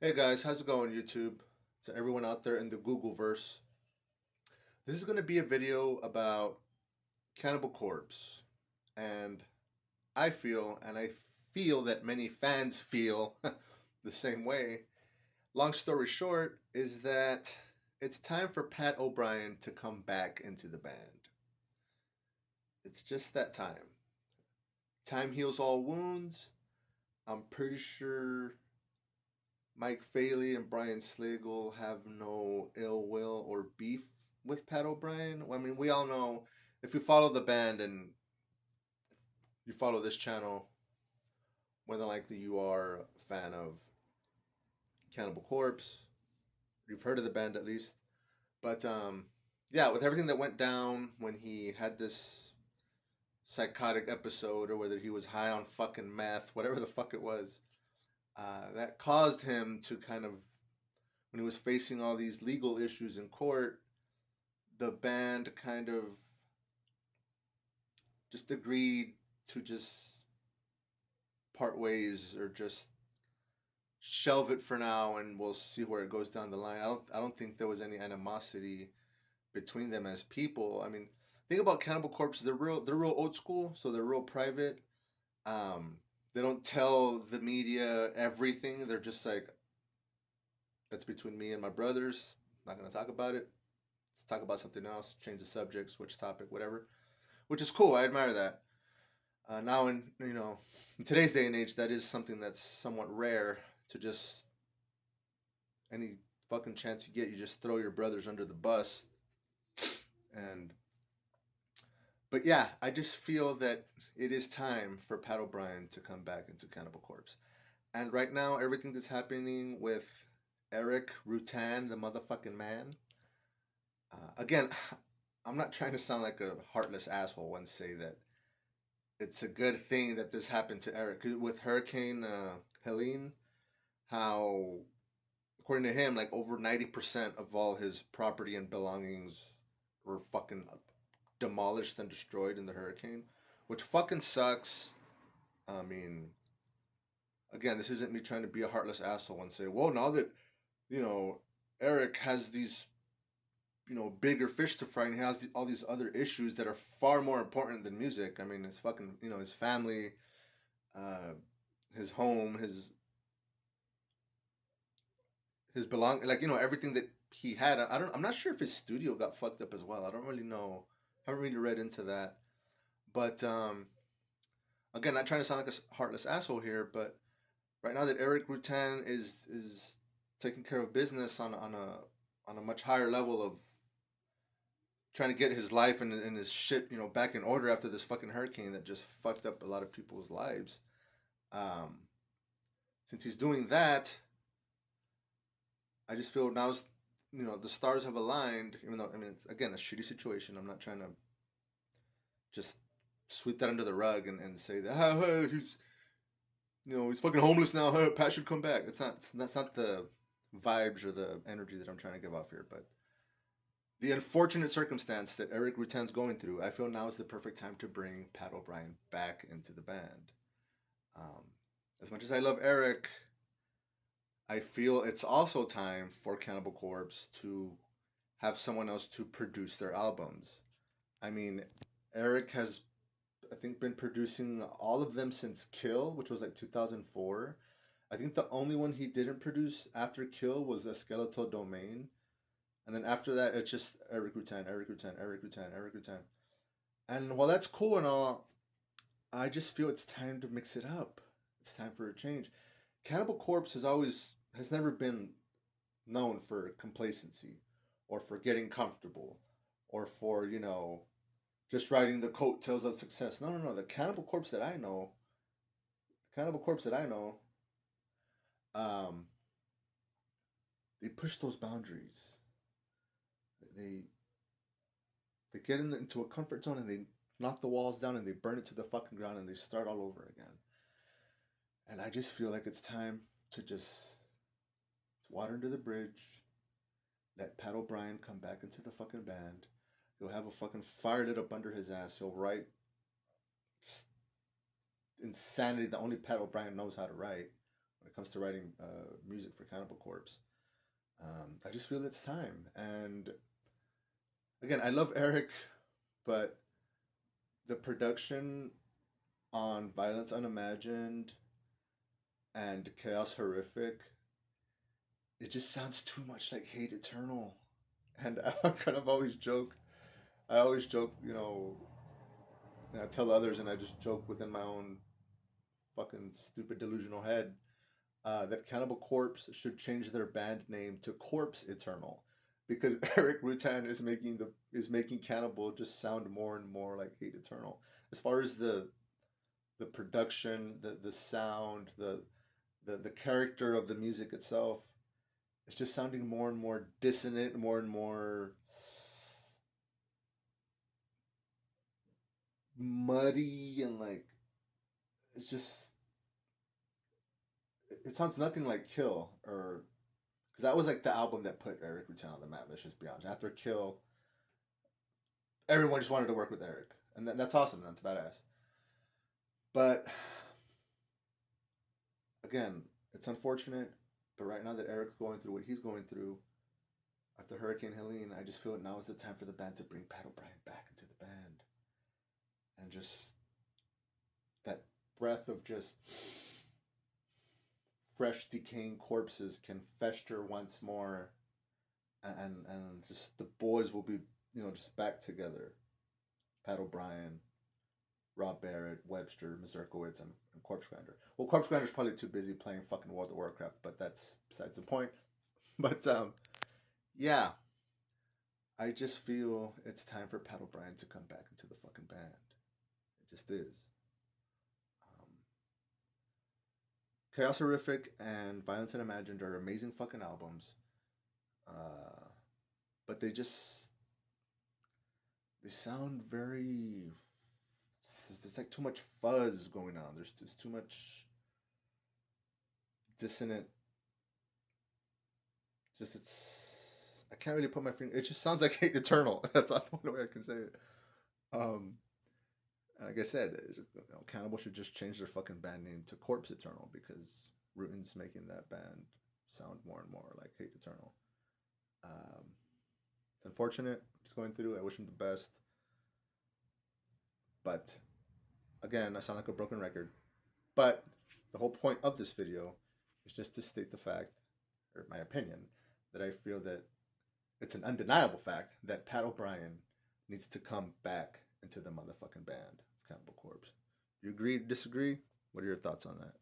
Hey guys, how's it going, YouTube? To everyone out there in the Googleverse, this is going to be a video about Cannibal Corpse, and I feel that many fans feel the same way. Long story short, is that it's time for Pat O'Brien to come back into the band. It's just that time. Time heals all wounds. I'm pretty sure Mike Faley and Brian Slagle have no ill will or beef with Pat O'Brien. I mean, we all know if you follow the band and you follow this channel, more than likely you are a fan of Cannibal Corpse. You've heard of the band at least. But yeah, with everything that went down when he had this psychotic episode, or whether he was high on fucking meth, whatever the fuck it was, that caused him to kind of, when he was facing all these legal issues in court, the band kind of just agreed to just part ways, or just shelve it for now, and we'll see where it goes down the line. I don't think there was any animosity between them as people. I mean, think about Cannibal Corpse. They're real old school, so they're real private. They don't tell the media everything. They're just like, that's between me and my brothers. Not gonna talk about it. Let's talk about something else. Change the subject, switch topic, whatever. Which is cool. I admire that. Now, in today's day and age, that is something that's somewhat rare. To just, any fucking chance you get, you just throw your brothers under the bus. And but yeah, I just feel that it is time for Pat O'Brien to come back into Cannibal Corpse. And right now, everything that's happening with Eric Rutan, the motherfucking man. Again, I'm not trying to sound like a heartless asshole and say that it's a good thing that this happened to Eric. 'Cause with Hurricane Helene, how, according to him, like over 90% of all his property and belongings were fucking demolished and destroyed in the hurricane, which fucking sucks. I mean, again, this isn't me trying to be a heartless asshole and say, well, now that, you know, Eric has these, bigger fish to fry, and he has all these other issues that are far more important than music. I mean, his fucking, his family, uh, his home, his belong, like, everything that he had. I'm not sure if his studio got fucked up as well. I don't really know. Haven't really read into that. But again, not trying to sound like a heartless asshole here, but right now that Eric Rutan is taking care of business on a much higher level of trying to get his life and his shit, back in order after this fucking hurricane that just fucked up a lot of people's lives. Um, since he's doing that, I just feel now's, the stars have aligned. Even though, I mean, it's, again, a shitty situation. I'm not trying to just sweep that under the rug and say that, he's fucking homeless now. Pat should come back. That's not the vibes or the energy that I'm trying to give off here. But the unfortunate circumstance that Eric Rutan's going through, I feel now is the perfect time to bring Pat O'Brien back into the band. Um, as much as I love Eric, I feel it's also time for Cannibal Corpse to have someone else to produce their albums. I mean, Eric has, I think, been producing all of them since Kill, which was like 2004. I think the only one he didn't produce after Kill was a Skeletal Domain. And then after that, it's just Eric Rutan, Eric Rutan, Eric Rutan, Eric Rutan. And while that's cool and all, I just feel it's time to mix it up. It's time for a change. Cannibal Corpse has never been known for complacency, or for getting comfortable, or for, just riding the coattails of success. No, no, no. The Cannibal Corpse that I know, um, they push those boundaries. They they get into a comfort zone, and they knock the walls down, and they burn it to the fucking ground, and they start all over again. And I just feel like it's time to just, it's water under the bridge. Let Pat O'Brien come back into the fucking band. He'll have a fucking fire lit up under his ass. He'll write just insanity that only Pat O'Brien knows how to write, when it comes to writing music for Cannibal Corpse. I just feel it's time. And again, I love Eric, but the production on Violence Unimagined and Chaos Horrific, it just sounds too much like Hate Eternal. And I kind of always joke. I always joke, I tell others, and I just joke within my own fucking stupid delusional head that Cannibal Corpse should change their band name to Corpse Eternal, because Eric Rutan is making Cannibal just sound more and more like Hate Eternal. As far as the production, the sound, the character of the music itself, it's just sounding more and more dissonant, more and more muddy, and like it's just it sounds nothing like Kill, or because that was like the album that put Eric Rutan on the map. Let's just be honest. After Kill, everyone just wanted to work with Eric, and that's awesome. That's badass. But again, it's unfortunate. But right now that Eric's going through what he's going through after Hurricane Helene, I just feel now is the time for the band to bring Pat O'Brien back into the band, and just that breath of just fresh decaying corpses can fester once more, and just the boys will be just back together. Pat O'Brien, Rob Barrett, Webster, Mazurkowitz, and Corpse Grinder. Well, Corpse Grinder's probably too busy playing fucking World of Warcraft, but that's besides the point. But yeah, I just feel it's time for Pat O'Brien to come back into the fucking band. It just is. Chaos Horrific and Violence Unimagined are amazing fucking albums. But they sound very. There's like too much fuzz going on. There's just too much dissonant. I can't really put my finger. It just sounds like Hate Eternal. That's not the only way I can say it. And like I said, Cannibal should just change their fucking band name to Corpse Eternal, because Rutan's making that band sound more and more like Hate Eternal. It's unfortunate. Just going through. I wish him the best. But again, I sound like a broken record. But the whole point of this video is just to state the fact, or my opinion, that I feel that it's an undeniable fact that Pat O'Brien needs to come back into the motherfucking band of Cannibal Corpse. You agree, disagree? What are your thoughts on that?